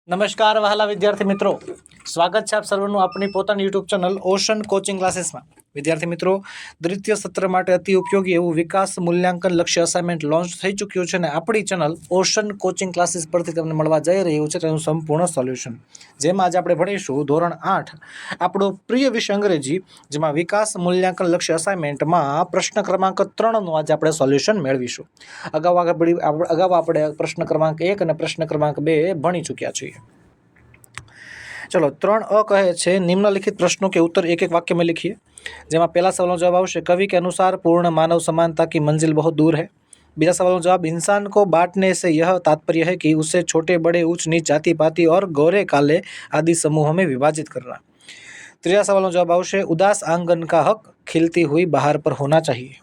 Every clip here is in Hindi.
નમસ્કાર વહાલા વિદ્યાર્થી મિત્રો, સ્વાગત છે આપ સર્વનું આપણી પોતાની યુટ્યુબ ચેનલ ઓશન કોચિંગ ક્લાસીસમાં. વિદ્યાર્થી મિત્રો, દ્વિતીય સત્ર માટે અતિ ઉપયોગી એવું વિકાસ મૂલ્યાંકન લક્ષ્ય અસાઇનમેન્ટ લોન્ચ થઈ ચૂક્યું છે અને આપણી ચેનલ ઓશન કોચિંગ ક્લાસીસ પરથી તમને મળવા જઈ રહ્યું છે તેનું સંપૂર્ણ સોલ્યુશન. જેમાં આજે આપણે ભણીશું ધોરણ 8 આપણો પ્રિય વિષય અંગ્રેજી, જેમાં વિકાસ મૂલ્યાંકન લક્ષ્ય અસાઇનમેન્ટમાં પ્રશ્ન ક્રમાંક 3નું આજે આપણે સોલ્યુશન મેળવીશું. અગાઉ આપણે પ્રશ્ન ક્રમાંક 1 અને પ્રશ્ન ક્રમાંક 2 ભણી ચૂક્યા છીએ. चलो 3 कहे छे निम्नलिखित प्रश्नों के उत्तर एक एक वाक्य में लिखिए. जेमा पहला सवाल नो जवाब आवशे कवि के अनुसार पूर्ण मानव समानता की मंजिल बहुत दूर है. बीजा सवाल नो जवाब इंसान को बांटने से यह तात्पर्य है कि उसे छोटे बड़े ऊंच नीच जाति पाति और गोरे काले आदि समूहों में विभाजित करना. तीजा सवाल नो जवाब आवशे उदास आंगन का हक खिलती हुई बहार पर होना चाहिए.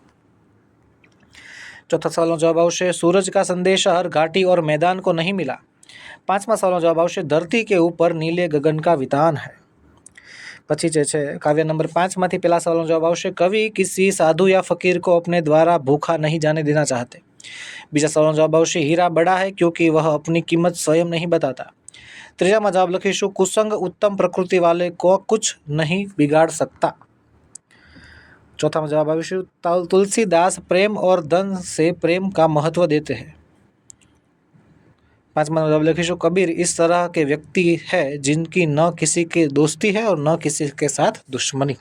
चौथा सवाल नो जवाब आवशे सूरज का संदेशा हर घाटी और मैदान को नहीं मिला. पांचमा सवाल जवाब आवशे धरती के ऊपर नीले गगन का वितान है. पछी काव्य नंबर 5 मांथी पहला सवाल जवाब आवशे कवि किसी साधु या फकीर को अपने द्वारा भूखा नहीं जाने देना चाहते. बीजा सवाल जवाब आवशे हीरा बड़ा है क्योंकि वह अपनी कीमत स्वयं नहीं बताता. तीजा में जवाब लखीशु कुसंग उत्तम प्रकृति वाले को कुछ नहीं बिगाड़ सकता. चौथा में जवाब आविशु तुलसीदास प्रेम और धन से प्रेम का महत्व देते हैं. पांचवा जवाब लिखीशु कबीर इस तरह के व्यक्ति है जिनकी न किसी के दोस्ती है और न किसी के साथ दुश्मनी.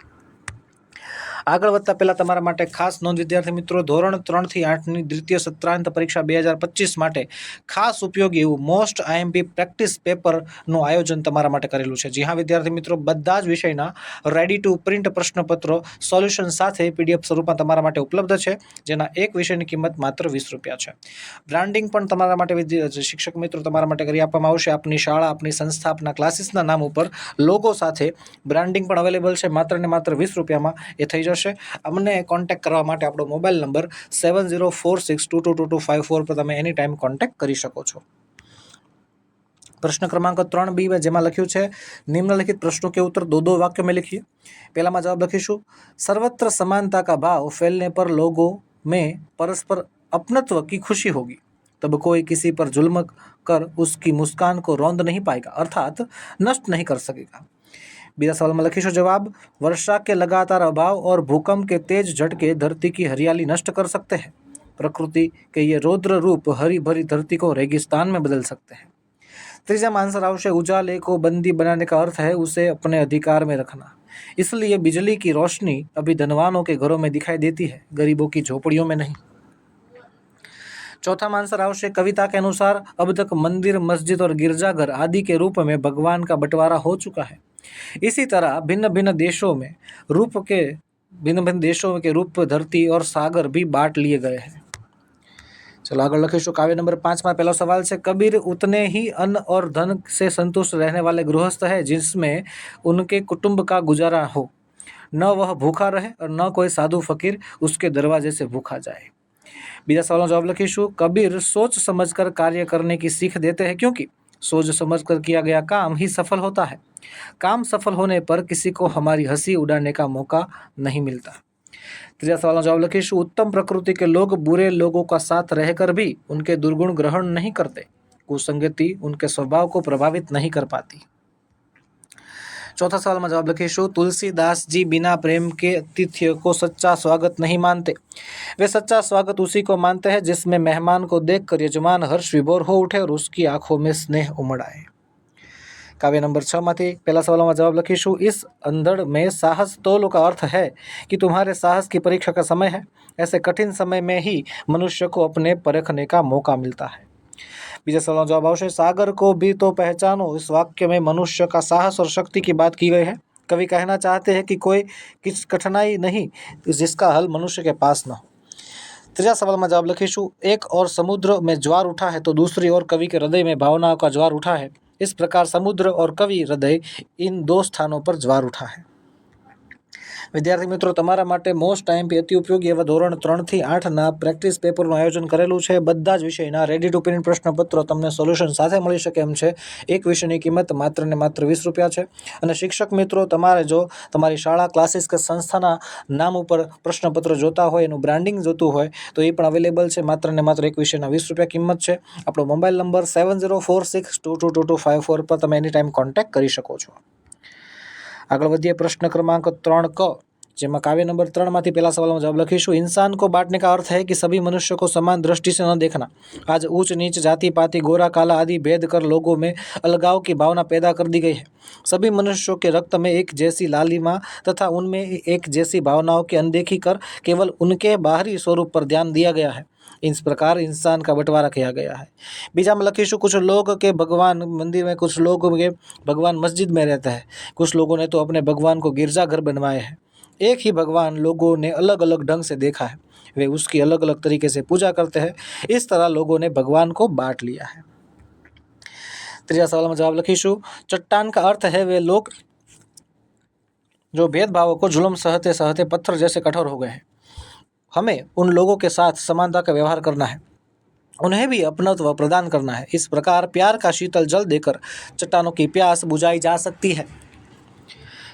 આગળ વધતા પહેલા તમારા માટે ખાસ નોંધ વિદ્યાર્થી મિત્રો, ધોરણ 3 થી 8ની દ્વિતીય સત્રાંત પરીક્ષા 2025 માટે ખાસ ઉપયોગી એવું મોસ્ટ આઈએમપી પ્રેક્ટિસ પેપરનું આયોજન તમારા માટે કરેલું છે. જી હા વિદ્યાર્થી મિત્રો, બધા જ વિષયના રેડી ટુ પ્રિન્ટ પ્રશ્નપત્રો સોલ્યુશન સાથે પીડીએફ સ્વરૂપમાં તમારા માટે ઉપલબ્ધ છે, જેના એક વિષયની કિંમત માત્ર 20 રૂપિયા છે. બ્રાન્ડિંગ પણ તમારા માટે શિક્ષક મિત્રો તમારા માટે કરી આપવામાં આવશે. આપની શાળા, આપની સંસ્થા, આપના ક્લાસીસના નામ ઉપર લોગો સાથે બ્રાન્ડિંગ પણ અવેલેબલ છે, માત્ર ને માત્ર 20 રૂપિયામાં એ થઈ જશે. અમને કોન્ટેક્ટ કરવા માટે આપણો મોબાઈલ નંબર 7046222254 પર તમે એની ટાઈમ કોન્ટેક્ટ કરી શકો છો. प्रश्न क्रमांक 3B में जेमा लख्यू है निम्नलिखित प्रश्नों के उत्तर दो वाक्यों में लिखिए. पहला में जवाब लखीशु सर्वत्र समानता का भाव फैलने पर लोगों में परस्पर अपनत्व की खुशी होगी, तब कोई किसी पर जुल्म कर उसकी मुस्कान को रौंद नहीं पाएगा, अर्थात नष्ट नहीं कर सकेगा. बीजा सवाल में लखीशु जवाब वर्षा के लगातार अभाव और भूकंप के तेज झटके धरती की हरियाली नष्ट कर सकते हैं. प्रकृति के ये रौद्र रूप हरी भरी धरती को रेगिस्तान में बदल सकते हैं. तीसरा में आंसर आवश्यक उजाले को बंदी बनाने का अर्थ है उसे अपने अधिकार में रखना. इसलिए बिजली की रोशनी अभी धनवानों के घरों में दिखाई देती है, गरीबों की झोपड़ियों में नहीं. चौथा में आंसर आवश्यक कविता के अनुसार अब तक मंदिर, मस्जिद और गिरजाघर आदि के रूप में भगवान का बंटवारा हो चुका है. इसी तरह भिन्न भिन्न देशों के रूप धरती और सागर भी बांट लिए गए हैं. चलो आगे लखीशु काव्य नंबर 5 में पहला सवाल है कबीर उतने ही अन्न और धन से संतुष्ट रहने वाले गृहस्थ है जिसमें उनके कुटुंब का गुजारा हो, न वह भूखा रहे और न कोई साधु फकीर उसके दरवाजे से भूखा जाए. बीजा सवाल जवाब लखीशु कबीर सोच समझकर कार्य करने की सीख देते हैं क्योंकि सोच समझकर किया गया काम ही सफल होता है. काम सफल होने पर किसी को हमारी हंसी उड़ाने का मौका नहीं मिलता. तीसरा सवाल जवाब लखीशु उत्तम प्रकृति के लोग बुरे लोगों का साथ रहकर भी उनके दुर्गुण ग्रहण नहीं करते. कुसंगति उनके स्वभाव को प्रभावित नहीं कर पाती. चौथा सवाल में जवाब लखीशु तुलसीदास जी बिना प्रेम के अतिथि को सच्चा स्वागत नहीं मानते. वे सच्चा स्वागत उसी को मानते हैं जिसमें मेहमान को देखकर यजमान हर्ष विभोर हो उठे और उसकी आंखों में स्नेह उमड़ आए. काव्य नंबर 6 में पहला सवाल में जवाब लखीशु इस अंधड़ में साहस तोल का अर्थ है कि तुम्हारे साहस की परीक्षा का समय है. ऐसे कठिन समय में ही मनुष्य को अपने परखने का मौका मिलता है. बीजा सवाल जवाब आवश्यक सागर को भी तो पहचानो. इस वाक्य में मनुष्य का साहस और शक्ति की बात की गई है. कवि कहना चाहते हैं कि कोई किस कठिनाई नहीं जिसका हल मनुष्य के पास न हो. तीसरा सवाल में जवाब लखीशु एक और समुद्र में ज्वार उठा है तो दूसरी ओर कवि के हृदय में भावनाओं का ज्वार उठा है. इस प्रकार समुद्र और कवि हृदय इन दो स्थानों पर ज्वार उठा है. વિદ્યાર્થી મિત્રો, તમારા માટે મોસ્ટ આઈએમપી અતિ ઉપયોગી એવા ધોરણ 3 થી 8ના પ્રેક્ટિસ પેપરનું આયોજન કરેલું છે. બધા જ વિષયના રેડી ટુ પ્રિન્ટ પ્રશ્નપત્રો તમને સોલ્યુશન સાથે મળી શકે એમ છે. એક વિષયની કિંમત માત્ર ને માત્ર 20 રૂપિયા છે. અને શિક્ષક મિત્રો, તમારે જો તમારી શાળા, ક્લાસીસ કે સંસ્થાના નામ ઉપર પ્રશ્નપત્ર જોતા હોય, એનું બ્રાન્ડિંગ જોતું હોય તો એ પણ અવેલેબલ છે. માત્ર ને માત્ર એક વિષયના 20 રૂપિયા કિંમત છે. આપણો મોબાઈલ નંબર 7046222254 પર તમે એની ટાઈમ કોન્ટેક્ટ કરી શકો છો. આગળ વધીએ પ્રશ્ન ક્રમાંક 3 क, જેમાં काव्य नंबर 3 માંથી पहला सवाल में जवाब लखीशु। इंसान को बांटने का अर्थ है कि सभी मनुष्यों को समान दृष्टि से न देखना। आज ऊंच नीच, जाति पाति, गोरा काला आदि भेद कर लोगों में अलगाव की भावना पैदा कर दी गई है। सभी मनुष्यों के रक्त में एक जैसी लालिमा तथा उनमें एक जैसी भावनाओं की अनदेखी कर केवल उनके बाहरी स्वरूप पर ध्यान दिया गया है। इस प्रकार इंसान का बंटवारा किया गया है। बीजा में लखीशु, कुछ लोग के भगवान मंदिर में, कुछ लोगों के भगवान मस्जिद में रहता है। कुछ लोगों ने तो अपने भगवान को गिरजाघर बनवाए हैं। एक ही भगवान लोगों ने अलग अलग ढंग से देखा है, वे उसकी अलग अलग तरीके से पूजा करते हैं। इस तरह लोगों ने भगवान को बांट लिया है। तीसरा सवाल में जवाब लखीशु। चट्टान का अर्थ है वे लोग जो भेदभावों को जुल्म सहते सहते पत्थर जैसे कठोर हो गए हैं। हमें उन लोगों के साथ समानता का व्यवहार करना है, उन्हें भी अपनत्व प्रदान करना है। इस प्रकार प्यार का शीतल जल देकर चट्टानों की प्यास बुझाई जा सकती है।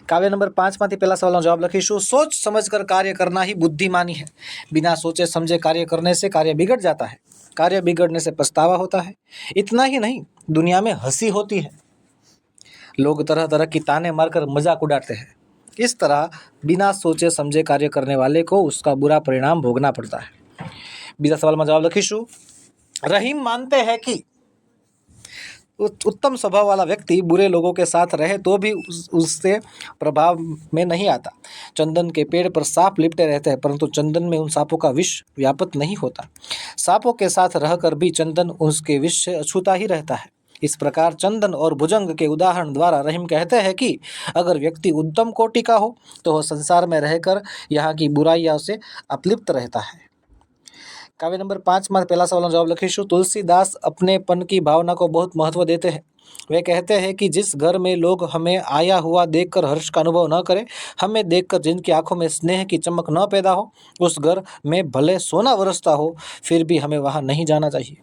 काव्य नंबर 5 માંથી पहला सवाल जवाब लखीशु। सोच समझकर कार्य करना ही बुद्धिमानी है। बिना सोचे समझे कार्य करने से कार्य बिगड़ जाता है। कार्य बिगड़ने से पछतावा होता है। इतना ही नहीं, दुनिया में हंसी होती है। लोग तरह तरह की ताने मारकर मजाक उड़ाते हैं। इस तरह बिना सोचे समझे कार्य करने वाले को उसका बुरा परिणाम भोगना पड़ता है। बीजा सवाल में जवाब लखीशु। रहीम मानते हैं कि उत्तम स्वभाव वाला व्यक्ति बुरे लोगों के साथ रहे तो भी उससे प्रभाव में नहीं आता। चंदन के पेड़ पर सांप लिपटे रहते हैं, परंतु चंदन में उन सांपों का विष व्याप्त नहीं होता। सांपों के साथ रहकर भी चंदन उसके विष से अछूता ही रहता है। इस प्रकार चंदन और भुजंग के उदाहरण द्वारा रहीम कहते हैं कि अगर व्यक्ति उत्तम कोटि का हो तो वह संसार में रहकर यहाँ की बुराइयों से अपलिप्त रहता है। काव्य नंबर 5 में पहला सवाल जवाब लखीशु। तुलसीदास अपनेपन की भावना को बहुत महत्व देते हैं। वे कहते हैं कि जिस घर में लोग हमें आया हुआ देखकर हर्ष का अनुभव न करें, हमें देखकर जिनकी आंखों में स्नेह की चमक न पैदा हो, उस घर में भले सोना बरसता हो फिर भी हमें वहां नहीं जाना चाहिए।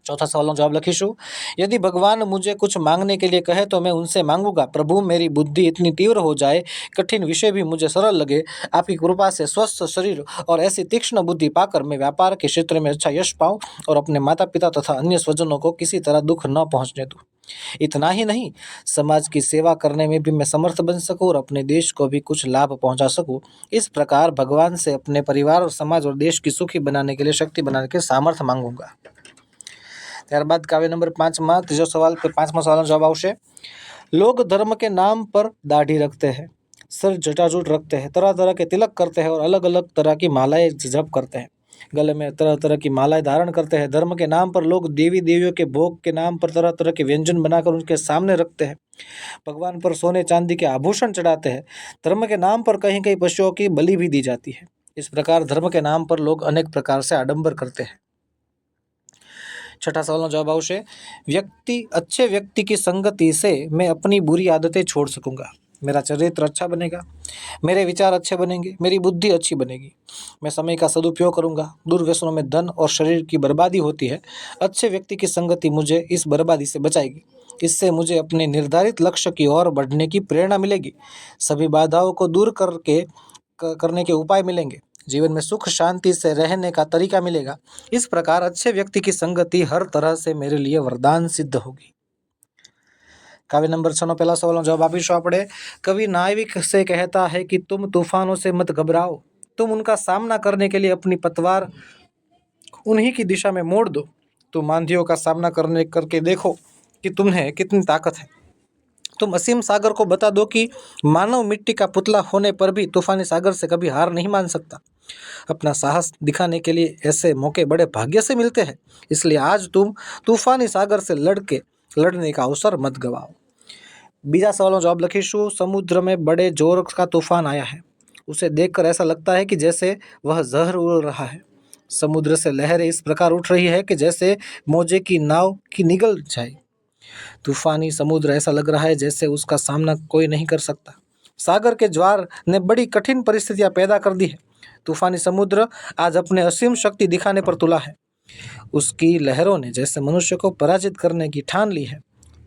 चौथा सवाल जवाब लखीशु। यदि भगवान मुझे कुछ मांगने के लिए कहे तो मैं उनसे मांगूंगा, प्रभु मेरी बुद्धि इतनी तीव्र हो जाए, कठिन विषय भी मुझे सरल लगे। आपकी कृपा से स्वस्थ शरीर और ऐसी तीक्ष्ण बुद्धि पाकर मैं व्यापार के क्षेत्र में अच्छा यश पाऊं और अपने माता पिता तथा अन्य स्वजनों को किसी तरह दुख न पहुंचने दूं। इतना ही नहीं, समाज की सेवा करने में भी मैं समर्थ बन सकूं और अपने देश को भी कुछ लाभ पहुंचा सकूं। इस प्रकार भगवान से अपने परिवार और समाज और देश की सुखी बनाने के लिए, शक्ति बनाने के सामर्थ्य मांगूंगा। ત્યારબાદ કાવ્ય નંબર 5માં ત્રીજો સવાલ, 5મા સવાલનો જવાબ આવશે। लोग धर्म के नाम पर दाढ़ी रखते हैं, सर जटाजूट रखते हैं, तरह तरह के तिलक करते हैं और अलग अलग तरह की मालाएं जप करते हैं। गले में तरह तरह की मालाएं धारण करते हैं। धर्म के नाम पर लोग देवी देवियों के भोग के नाम पर तरह तरह के व्यंजन बनाकर उनके सामने रखते हैं। भगवान पर सोने चांदी के आभूषण चढ़ाते हैं। धर्म के नाम पर कहीं कहीं पशुओं की बलि भी दी जाती है। इस प्रकार धर्म के नाम पर लोग अनेक प्रकार से आडंबर करते हैं। छठा सवाल जवाब आवश्य। अच्छे व्यक्ति की संगति से मैं अपनी बुरी आदतें छोड़ सकूंगा। मेरा चरित्र अच्छा बनेगा, मेरे विचार अच्छे बनेंगे, मेरी बुद्धि अच्छी बनेगी। मैं समय का सदुपयोग करूंगा। दुर्व्यसनों में धन और शरीर की बर्बादी होती है। अच्छे व्यक्ति की संगति मुझे इस बर्बादी से बचाएगी। इससे मुझे अपने निर्धारित लक्ष्य की ओर बढ़ने की प्रेरणा मिलेगी। सभी बाधाओं को दूर करने के उपाय मिलेंगे। जीवन में सुख शांति से रहने का तरीका मिलेगा। इस प्रकार अच्छे व्यक्ति की संगति हर तरह से मेरे लिए वरदान सिद्ध होगी। काव्य नंबर 6 નો પહેલા સવાલનો જવાબ આપીશું આપણે। कवि नाविक से कहता है कि तुम तूफानों से मत घबराओ, तुम उनका सामना करने के लिए अपनी पतवार उन्हीं की दिशा में मोड़ दो। तुम आंधियों का सामना करके देखो कि तुम्हें कितनी ताकत है। तुम असीम सागर को बता दो कि मानव मिट्टी का पुतला होने पर भी तूफानी सागर से कभी हार नहीं मान सकता। अपना साहस दिखाने के लिए ऐसे मौके बड़े भाग्य से मिलते हैं, इसलिए आज तुम तूफानी सागर से लड़ने का अवसर मत गवाओ। बीजा सवालों जवाब लखीशु। समुद्र में बड़े जोर का तूफान आया है। उसे देखकर ऐसा लगता है कि जैसे वह जहर उड़ रहा है। समुद्र से लहरें इस प्रकार उठ रही है कि जैसे मौजे की नाव की निगल जाए। तूफानी समुद्र ऐसा लग रहा है जैसे उसका सामना कोई नहीं कर सकता। सागर के ज्वार ने बड़ी कठिन परिस्थितियां पैदा कर दी है। तूफानी समुद्र आज अपने असीम शक्ति दिखाने पर तुला है। उसकी लहरों ने जैसे मनुष्य को पराजित करने की ठान ली है,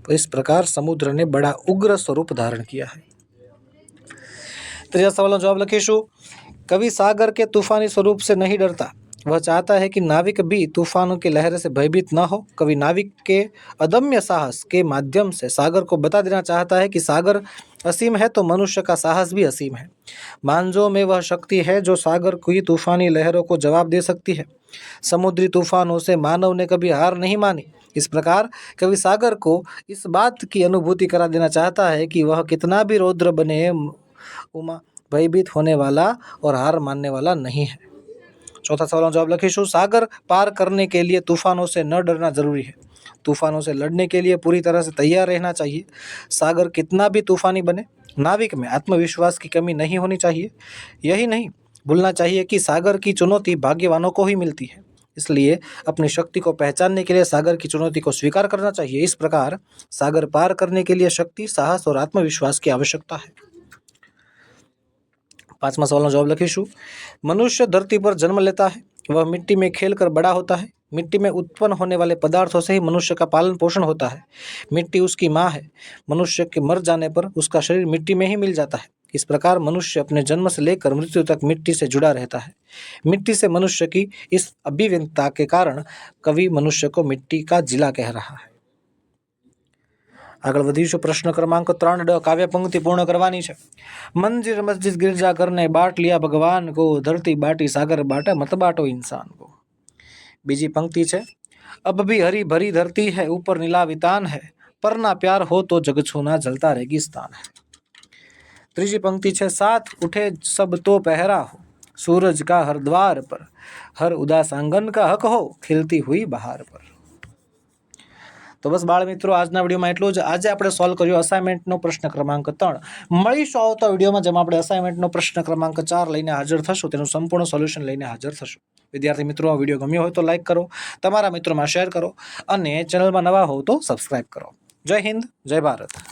तो इस प्रकार समुद्र ने बड़ा उग्र स्वरूप धारण किया है। त्रीजा सवाल जवाब लखीशु। कवि सागर के तूफानी स्वरूप से नहीं डरता, वह चाहता है कि नाविक भी तूफानों की लहर से भयभीत न हो। कवि नाविक के अदम्य साहस के माध्यम से सागर को बता देना चाहता है कि सागर असीम है तो मनुष्य का साहस भी असीम है। मांझों में वह शक्ति है जो सागर की तूफानी लहरों को जवाब दे सकती है। समुद्री तूफानों से मानव ने कभी हार नहीं मानी। इस प्रकार कवि सागर को इस बात की अनुभूति करा देना चाहता है कि वह कितना भी रौद्र बने, उमा भयभीत होने वाला और हार मानने वाला नहीं है। चौथा सवाल जवाब लखीशु। सागर पार करने के लिए तूफानों से न डरना जरूरी है। तूफानों से लड़ने के लिए पूरी तरह से तैयार रहना चाहिए। सागर कितना भी तूफानी बने, नाविक में आत्मविश्वास की कमी नहीं होनी चाहिए। यही नहीं भूलना चाहिए कि सागर की चुनौती भाग्यवानों को ही मिलती है। इसलिए अपनी शक्ति को पहचानने के लिए सागर की चुनौती को स्वीकार करना चाहिए। इस प्रकार सागर पार करने के लिए शक्ति, साहस और आत्मविश्वास की आवश्यकता है। पांचवा सवाल जवाब लखीशु। मनुष्य धरती पर जन्म लेता है, वह मिट्टी में खेलकर बड़ा होता है। मिट्टी में उत्पन्न होने वाले पदार्थों से ही मनुष्य का पालन पोषण होता है। मिट्टी उसकी माँ है। मनुष्य के मर जाने पर उसका शरीर मिट्टी में ही मिल जाता है। इस प्रकार मनुष्य अपने जन्म से लेकर मृत्यु तक मिट्टी से जुड़ा रहता है। मिट्टी से मनुष्य की इस अभिव्यक्तता के कारण कवि मनुष्य को मिट्टी का जिला कह रहा है। આગળ વધીશું। પ્રશ્ન ક્રમાંક 3 કાવ્ય પંક્તિ પૂર્ણ કરવાની છે। મંદિર મસ્જિદ गिरजाघर ने बाट लिया भगवान को, धरती बाटी सागर बाटा मत बाटो इंसान को। बीजी पंक्ति है, अब भी हरी भरी धरती है, ऊपर नीला वितान है, पर ना प्यार हो तो जग छूना जलता रेगिस्तान है। त्रीजी पंक्ति है, साथ उठे सब तो पहरा हो, सूरज का हर द्वार पर, हर उदास आंगन का हक हो, खिलती हुई बहार पर। तो बस बाळ मित्रों, आजना विडियोमां एटલું જ। આજે આપણે સોલ્વ કર્યો અસાઇનમેન્ટનો પ્રશ્ન ક્રમાંક 3। મળીશું આવતા વિડીયોમાં, જેમાં આપણે અસાઇનમેન્ટનો પ્રશ્ન ક્રમાંક 4 લઈને હાજર થશું, તેનું સંપૂર્ણ સોલ્યુશન લઈને હાજર થશું। વિદ્યાર્થી મિત્રો, આ વિડીયો ગમ્યો હોય તો લાઈક કરો, તમારા મિત્રોમાં શેર કરો અને ચેનલમાં નવા હો તો સબસ્ક્રાઇબ કરો। જય હિન્દ, જય ભારત।